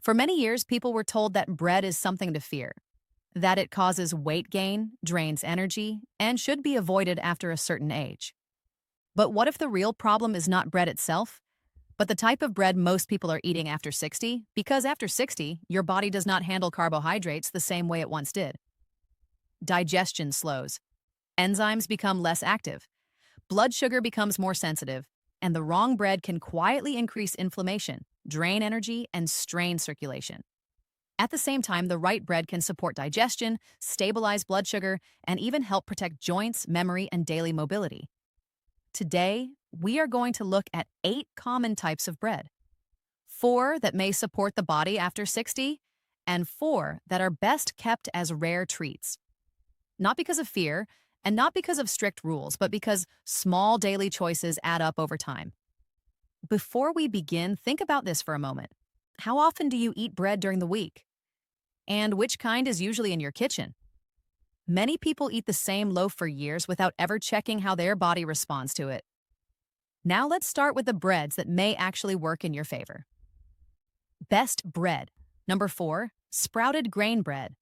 For many years, people were told that bread is something to fear, that it causes weight gain, drains energy, and should be avoided after a certain age. But what if the real problem is not bread itself, but the type of bread most people are eating after 60? Because after 60, your body does not handle carbohydrates the same way it once did. Digestion slows, enzymes become less active, blood sugar becomes more sensitive, and the wrong bread can quietly increase inflammation, drain energy, and strain circulation. At the same time, the right bread can support digestion, stabilize blood sugar, and even help protect joints, memory, and daily mobility. Today, we are going to look at 8 common types of bread. 4 that may support the body after 60, and 4 that are best kept as rare treats. Not because of fear, and not because of strict rules, but because small daily choices add up over time. Before we begin, think about this for a moment. How often do you eat bread during the week? And which kind is usually in your kitchen? Many people eat the same loaf for years without ever checking how their body responds to it. Now let's start with the breads that may actually work in your favor. Best bread. Number 4, sprouted grain bread.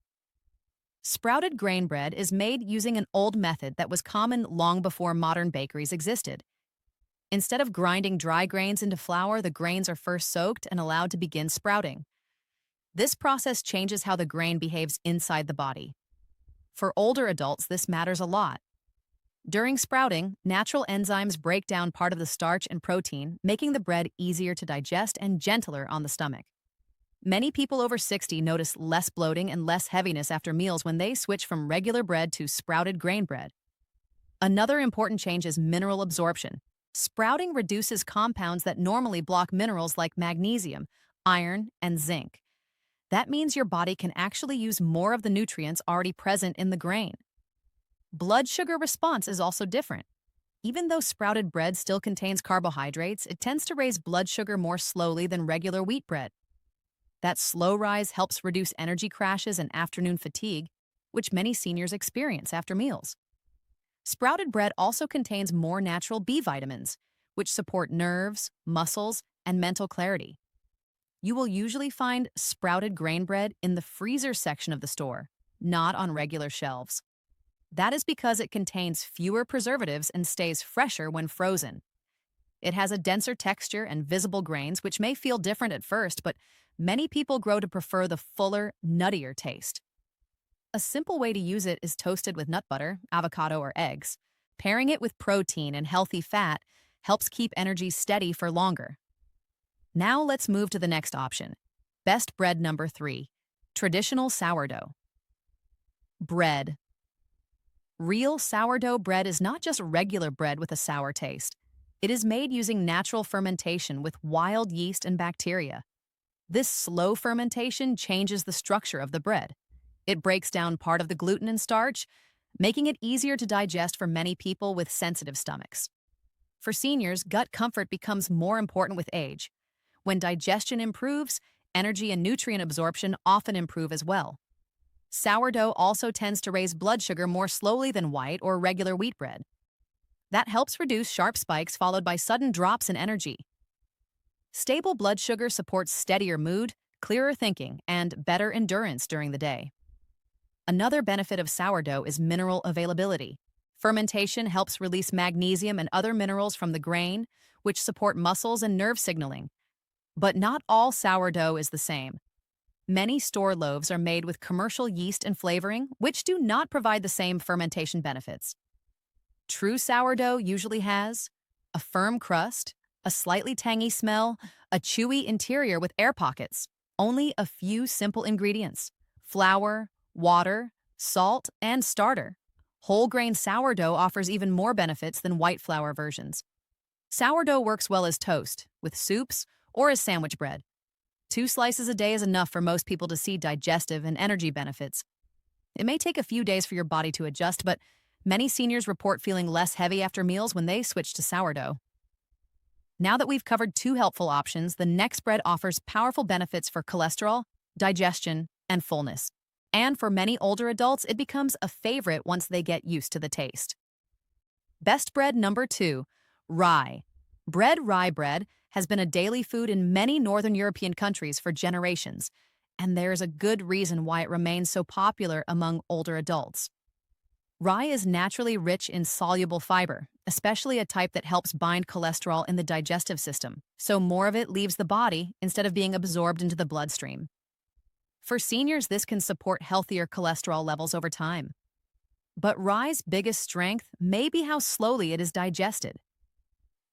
Sprouted grain bread is made using an old method that was common long before modern bakeries existed. Instead of grinding dry grains into flour, the grains are first soaked and allowed to begin sprouting. This process changes how the grain behaves inside the body. For older adults, this matters a lot. During sprouting, natural enzymes break down part of the starch and protein, making the bread easier to digest and gentler on the stomach. Many people over 60 notice less bloating and less heaviness after meals when they switch from regular bread to sprouted grain bread. Another important change is mineral absorption. Sprouting reduces compounds that normally block minerals like magnesium, iron, and zinc. That means your body can actually use more of the nutrients already present in the grain. Blood sugar response is also different. Even though sprouted bread still contains carbohydrates, it tends to raise blood sugar more slowly than regular wheat bread. That slow rise helps reduce energy crashes and afternoon fatigue, which many seniors experience after meals. Sprouted bread also contains more natural B vitamins, which support nerves, muscles, and mental clarity. You will usually find sprouted grain bread in the freezer section of the store, not on regular shelves. That is because it contains fewer preservatives and stays fresher when frozen. It has a denser texture and visible grains, which may feel different at first, but many people grow to prefer the fuller, nuttier taste. A simple way to use it is toasted with nut butter, avocado, or eggs. Pairing it with protein and healthy fat helps keep energy steady for longer. Now let's move to the next option. Best bread number 3, traditional sourdough. Bread. Real sourdough bread is not just regular bread with a sour taste. It is made using natural fermentation with wild yeast and bacteria. This slow fermentation changes the structure of the bread. It breaks down part of the gluten and starch, making it easier to digest for many people with sensitive stomachs. For seniors, gut comfort becomes more important with age. When digestion improves, energy and nutrient absorption often improve as well. Sourdough also tends to raise blood sugar more slowly than white or regular wheat bread. That helps reduce sharp spikes followed by sudden drops in energy. Stable blood sugar supports steadier mood, clearer thinking, and better endurance during the day. Another benefit of sourdough is mineral availability. Fermentation helps release magnesium and other minerals from the grain, which support muscles and nerve signaling. But not all sourdough is the same. Many store loaves are made with commercial yeast and flavoring, which do not provide the same fermentation benefits. True sourdough usually has a firm crust, a slightly tangy smell, a chewy interior with air pockets, only a few simple ingredients: flour, water, salt, and starter. Whole grain sourdough offers even more benefits than white flour versions. Sourdough works well as toast, with soups, or as sandwich bread. 2 slices a day is enough for most people to see digestive and energy benefits. It may take a few days for your body to adjust, but many seniors report feeling less heavy after meals when they switch to sourdough. Now that we've covered 2 helpful options, the next bread offers powerful benefits for cholesterol, digestion, and fullness. And for many older adults, it becomes a favorite once they get used to the taste. Best bread number 2, rye. Rye bread has been a daily food in many Northern European countries for generations, and there's a good reason why it remains so popular among older adults. Rye is naturally rich in soluble fiber, especially a type that helps bind cholesterol in the digestive system, so more of it leaves the body instead of being absorbed into the bloodstream. For seniors, this can support healthier cholesterol levels over time. But rye's biggest strength may be how slowly it is digested.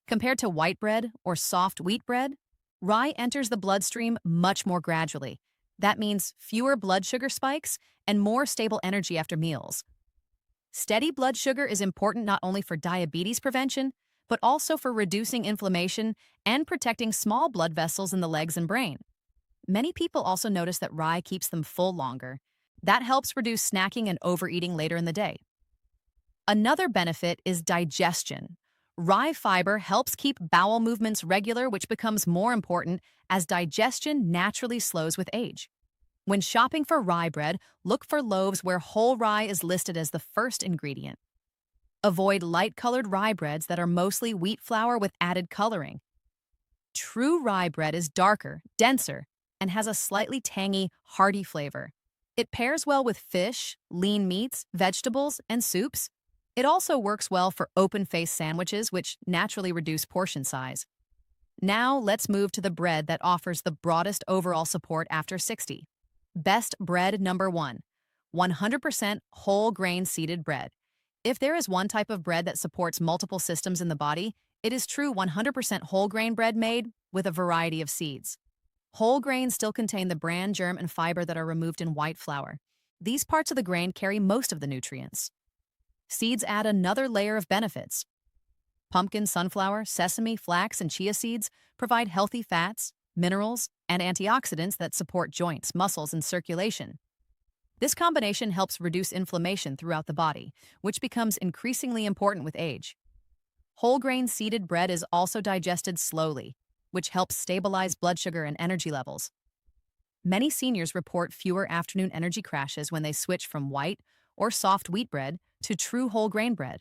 Compared to white bread or soft wheat bread, rye enters the bloodstream much more gradually. That means fewer blood sugar spikes and more stable energy after meals. Steady blood sugar is important not only for diabetes prevention, but also for reducing inflammation and protecting small blood vessels in the legs and brain. Many people also notice that rye keeps them full longer. That helps reduce snacking and overeating later in the day. Another benefit is digestion. Rye fiber helps keep bowel movements regular, which becomes more important as digestion naturally slows with age. When shopping for rye bread, look for loaves where whole rye is listed as the first ingredient. Avoid light-colored rye breads that are mostly wheat flour with added coloring. True rye bread is darker, denser, and has a slightly tangy, hearty flavor. It pairs well with fish, lean meats, vegetables, and soups. It also works well for open-faced sandwiches, which naturally reduce portion size. Now let's move to the bread that offers the broadest overall support after 60. Best bread number 1, 100% whole grain seeded bread. If there is one type of bread that supports multiple systems in the body, it is true 100% whole grain bread made with a variety of seeds. Whole grains still contain the bran, germ, and fiber that are removed in white flour. These parts of the grain carry most of the nutrients. Seeds add another layer of benefits. Pumpkin, sunflower, sesame, flax, and chia seeds provide healthy fats, minerals, and antioxidants that support joints, muscles, and circulation. This combination helps reduce inflammation throughout the body, which becomes increasingly important with age. Whole grain seeded bread is also digested slowly, which helps stabilize blood sugar and energy levels. Many seniors report fewer afternoon energy crashes when they switch from white or soft wheat bread to true whole grain bread.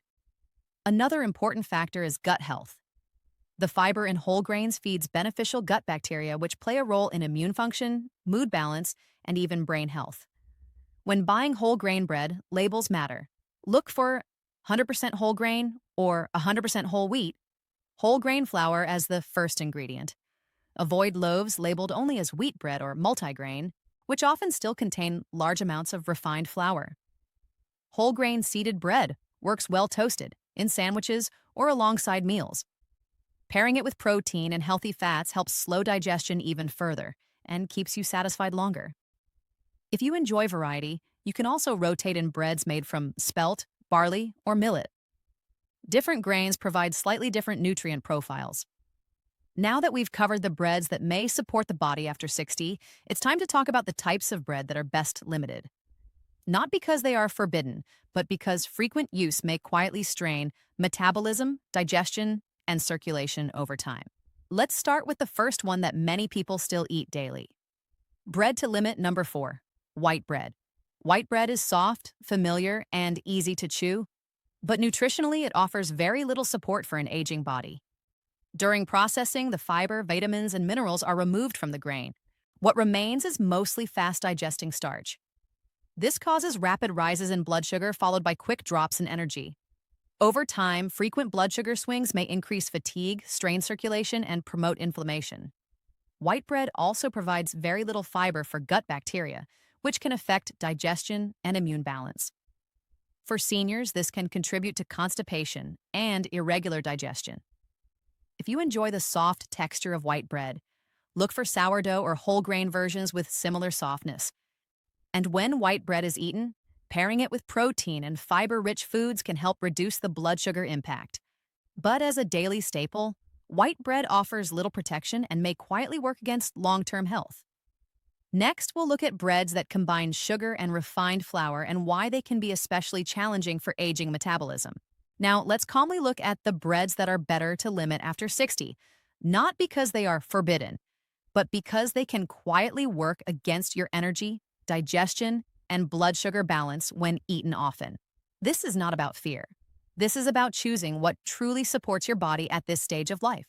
Another important factor is gut health. The fiber in whole grains feeds beneficial gut bacteria, which play a role in immune function, mood balance, and even brain health. When buying whole grain bread, labels matter. Look for 100% whole grain or 100% whole grain flour as the first ingredient. Avoid loaves labeled only as wheat bread or multigrain, which often still contain large amounts of refined flour. Whole grain seeded bread works well toasted, in sandwiches, or alongside meals. Pairing it with protein and healthy fats helps slow digestion even further and keeps you satisfied longer. If you enjoy variety, you can also rotate in breads made from spelt, barley, or millet. Different grains provide slightly different nutrient profiles. Now that we've covered the breads that may support the body after 60, it's time to talk about the types of bread that are best limited. Not because they are forbidden, but because frequent use may quietly strain metabolism, digestion, and circulation over time. Let's start with the first one that many people still eat daily. Bread to limit number 4, white bread. White bread is soft, familiar, and easy to chew, but nutritionally it offers very little support for an aging body. During processing, the fiber, vitamins, and minerals are removed from the grain. What remains is mostly fast-digesting starch. This causes rapid rises in blood sugar followed by quick drops in energy. Over time, frequent blood sugar swings may increase fatigue, strain circulation, and promote inflammation. White bread also provides very little fiber for gut bacteria, which can affect digestion and immune balance. For seniors, this can contribute to constipation and irregular digestion. If you enjoy the soft texture of white bread, look for sourdough or whole grain versions with similar softness. And when white bread is eaten, pairing it with protein and fiber-rich foods can help reduce the blood sugar impact. But as a daily staple, white bread offers little protection and may quietly work against long-term health. Next, we'll look at breads that combine sugar and refined flour and why they can be especially challenging for aging metabolism. Now, let's calmly look at the breads that are better to limit after 60, not because they are forbidden, but because they can quietly work against your energy, digestion, and blood sugar balance when eaten often. This is not about fear. This is about choosing what truly supports your body at this stage of life.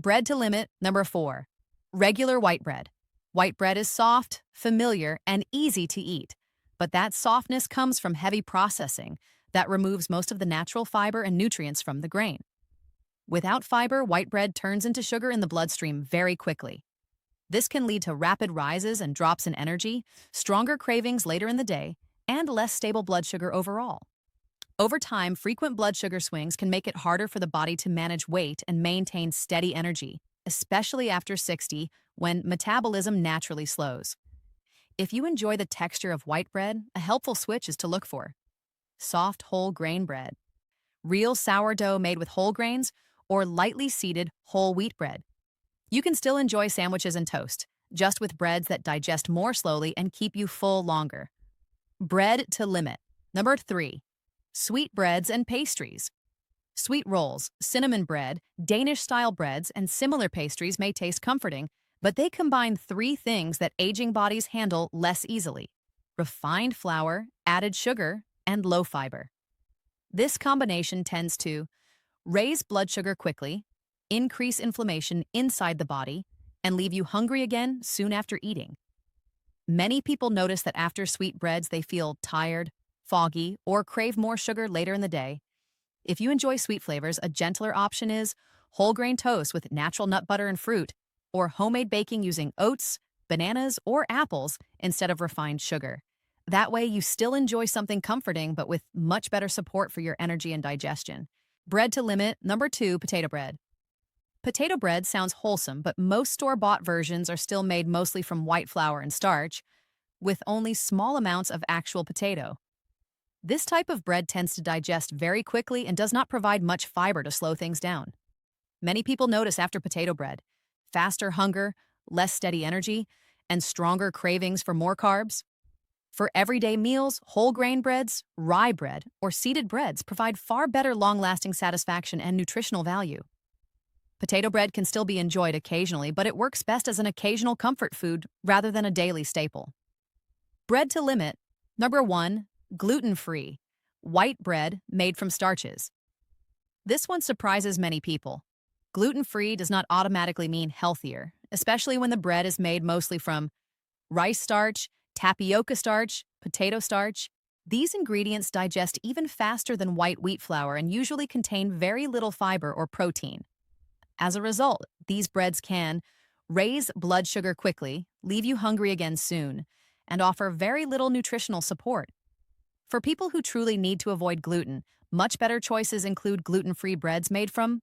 Bread to limit. Number 4. Regular white bread. White bread is soft, familiar, and easy to eat. But that softness comes from heavy processing that removes most of the natural fiber and nutrients from the grain. Without fiber, white bread turns into sugar in the bloodstream very quickly. This can lead to rapid rises and drops in energy, stronger cravings later in the day, and less stable blood sugar overall. Over time, frequent blood sugar swings can make it harder for the body to manage weight and maintain steady energy, especially after 60, when metabolism naturally slows. If you enjoy the texture of white bread, a helpful switch is to look for soft whole grain bread, real sourdough made with whole grains, or lightly seeded whole wheat bread. You can still enjoy sandwiches and toast, just with breads that digest more slowly and keep you full longer. Bread to limit. Number 3. Sweet breads and pastries. Sweet rolls, cinnamon bread, Danish-style breads, and similar pastries may taste comforting, but they combine 3 things that aging bodies handle less easily: refined flour, added sugar, and low fiber. This combination tends to raise blood sugar quickly, increase inflammation inside the body, and leave you hungry again soon after eating. Many people notice that after sweet breads they feel tired, foggy, or crave more sugar later in the day. If you enjoy sweet flavors, a gentler option is whole grain toast with natural nut butter and fruit, or homemade baking using oats, bananas, or apples instead of refined sugar. That way you still enjoy something comforting but with much better support for your energy and digestion. Bread to limit. Number 2, potato bread. Potato bread sounds wholesome, but most store-bought versions are still made mostly from white flour and starch, with only small amounts of actual potato. This type of bread tends to digest very quickly and does not provide much fiber to slow things down. Many people notice after potato bread faster hunger, less steady energy, and stronger cravings for more carbs. For everyday meals, whole grain breads, rye bread, or seeded breads provide far better long-lasting satisfaction and nutritional value. Potato bread can still be enjoyed occasionally, but it works best as an occasional comfort food rather than a daily staple. Bread to limit. Number 1, gluten-free, white bread made from starches. This one surprises many people. Gluten-free does not automatically mean healthier, especially when the bread is made mostly from rice starch, tapioca starch, potato starch. These ingredients digest even faster than white wheat flour and usually contain very little fiber or protein. As a result, these breads can raise blood sugar quickly, leave you hungry again soon, and offer very little nutritional support. For people who truly need to avoid gluten, much better choices include gluten-free breads made from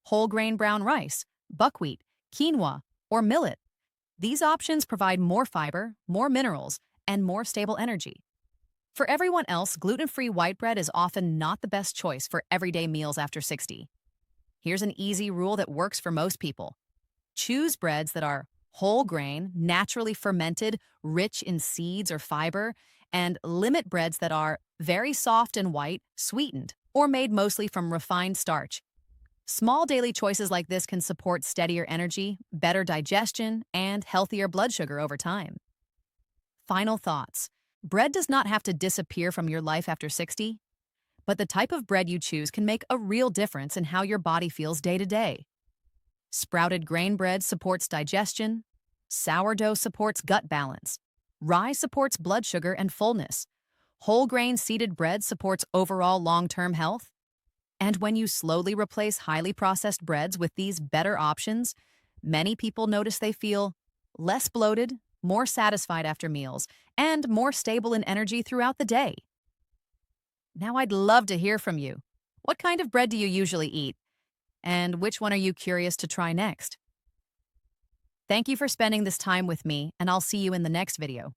whole grain brown rice, buckwheat, quinoa, or millet. These options provide more fiber, more minerals, and more stable energy. For everyone else, gluten-free white bread is often not the best choice for everyday meals after 60. Here's an easy rule that works for most people. Choose breads that are whole grain, naturally fermented, rich in seeds or fiber, and limit breads that are very soft and white, sweetened, or made mostly from refined starch. Small daily choices like this can support steadier energy, better digestion, and healthier blood sugar over time. Final thoughts. Bread does not have to disappear from your life after 60, but the type of bread you choose can make a real difference in how your body feels day to day. Sprouted grain bread supports digestion. Sourdough supports gut balance. Rye supports blood sugar and fullness. Whole grain seeded bread supports overall long-term health. And when you slowly replace highly processed breads with these better options, many people notice they feel less bloated, more satisfied after meals, and more stable in energy throughout the day. Now I'd love to hear from you. What kind of bread do you usually eat? And which one are you curious to try next? Thank you for spending this time with me, and I'll see you in the next video.